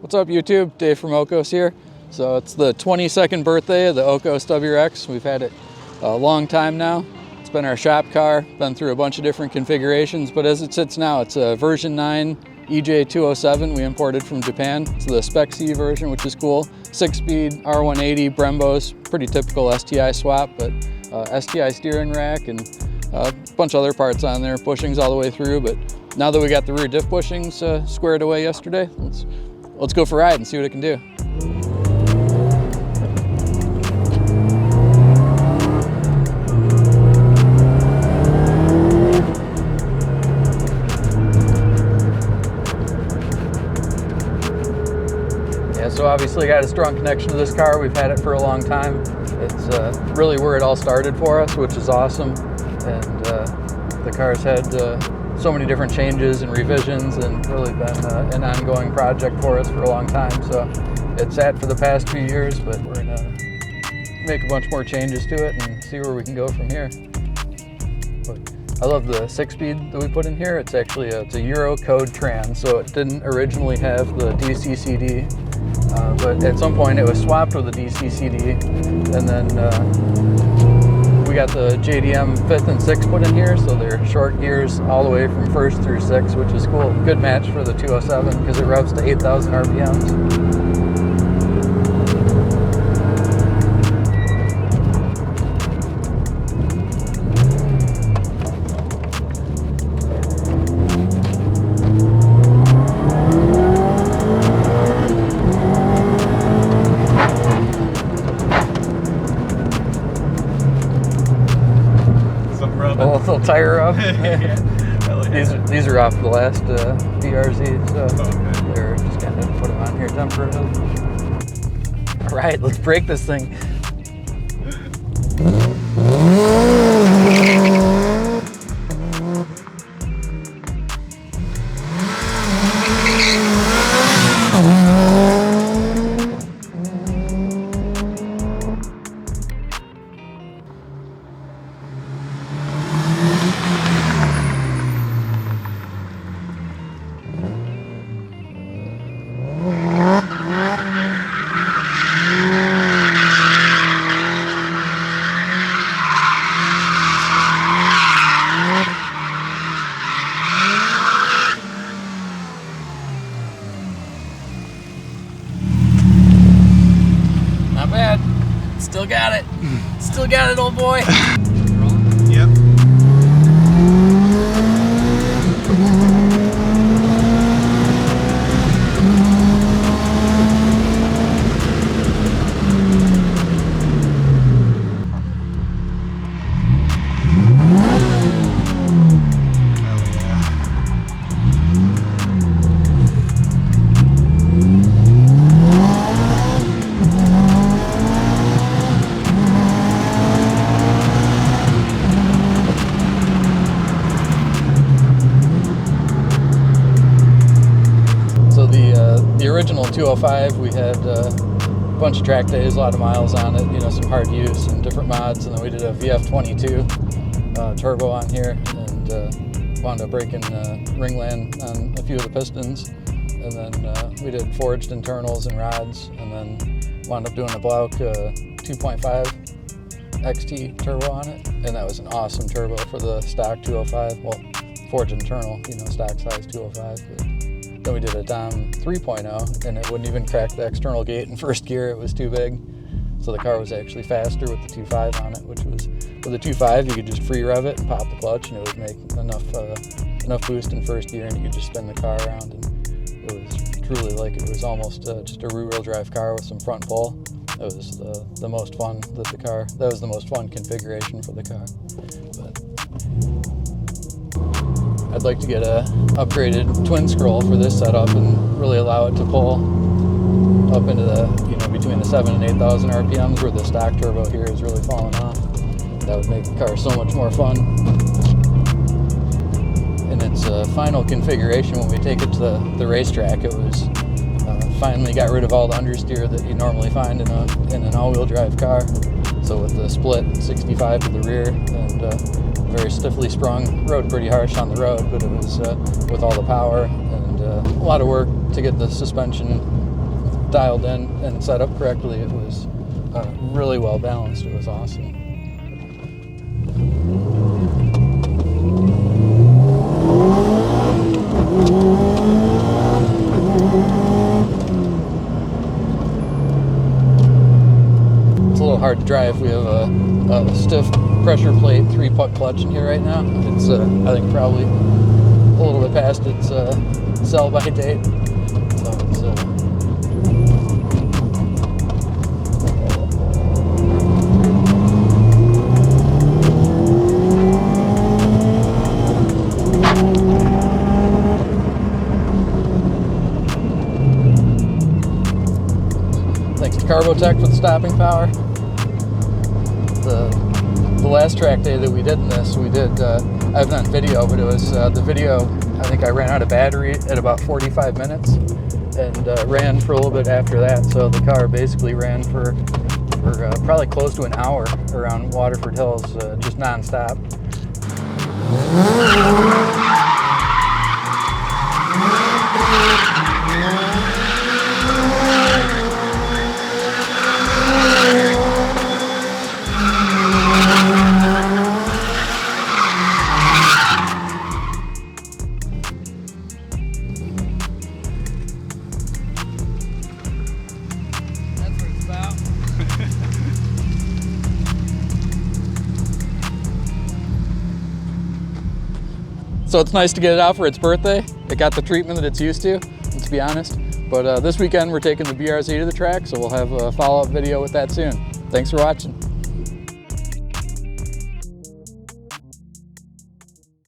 What's up YouTube? Dave from Oakos here. So it's the 22nd birthday of the Oakos WRX. We've had it a long time now. It's been our shop car, been through a bunch of different configurations, but as it sits now, it's a version 9 EJ207 we imported from Japan. It's the Spec C version, which is cool. 6-speed R180 Brembos, pretty typical STI swap, but STI steering rack and a bunch of other parts on there, bushings all the way through. But now that we got the rear diff bushings squared away yesterday, let's go for a ride and see what it can do. Yeah, so obviously got a strong connection to this car. We've had it for a long time. It's really where it all started for us, which is awesome. And the car's had so many different changes and revisions, and really been an ongoing project for us for a long time. So it's sat for the past few years, but we're gonna make a bunch more changes to it and see where we can go from here. But I love the 6-speed that we put in here. It's actually it's a Euro code trans, so it didn't originally have the DC CD, but at some point it was swapped with a DC CD, and then we got the JDM 5th and 6th put in here, so they're short gears all the way from 1st through 6th, which is cool. Good match for the 207 because it revs to 8,000 RPMs. A little tire up. These are off the last BRZ, so they're just kind of put them on here temporarily. All right, let's break this thing. Not bad. Still got it. Still got it, old boy. Yep. The original 205, we had a bunch of track days, a lot of miles on it, you know, some hard use and different mods, and then we did a VF22 turbo on here, and wound up breaking ringland on a few of the pistons, and then we did forged internals and rods, and then wound up doing a Blauk 2.5 XT turbo on it, and that was an awesome turbo for the stock 205, well, forged internal, you know, stock size 205. But then we did a Dom 3.0, and it wouldn't even crack the external gate in first gear. It was too big. So the car was actually faster with the 2.5 on it, which was, with the 2.5, you could just free rev it and pop the clutch, and it would make enough boost in first gear, and you could just spin the car around. And it was truly like it was almost just a rear-wheel drive car with some front pull. It was the most fun that was the most fun configuration for the car. But I'd like to get a upgraded twin scroll for this setup and really allow it to pull up into the, you know, between the 7,000 and 8,000 RPMs where the stock turbo here is really falling off. That would make the car so much more fun. In its final configuration, when we take it to the racetrack, it was finally got rid of all the understeer that you normally find in an all-wheel drive car. So with the split 65 to the rear and very stiffly sprung, rode pretty harsh on the road, but it was with all the power and a lot of work to get the suspension dialed in and set up correctly, it was really well balanced. It was awesome. It's a little hard to drive. We have a stiff pressure plate 3-puck clutch in here right now. It's I think probably a little bit past its sell-by date. So it's thanks to Carbotech for the stopping power. The last track day that we did in this, we did, I have it on video, but it was the video, I think I ran out of battery at about 45 minutes and ran for a little bit after that. So the car basically ran for probably close to an hour around Waterford Hills, just nonstop. So it's nice to get it out for its birthday. It got the treatment that it's used to, let's be honest. But this weekend we're taking the BRZ to the track, so we'll have a follow-up video with that soon. Thanks for watching.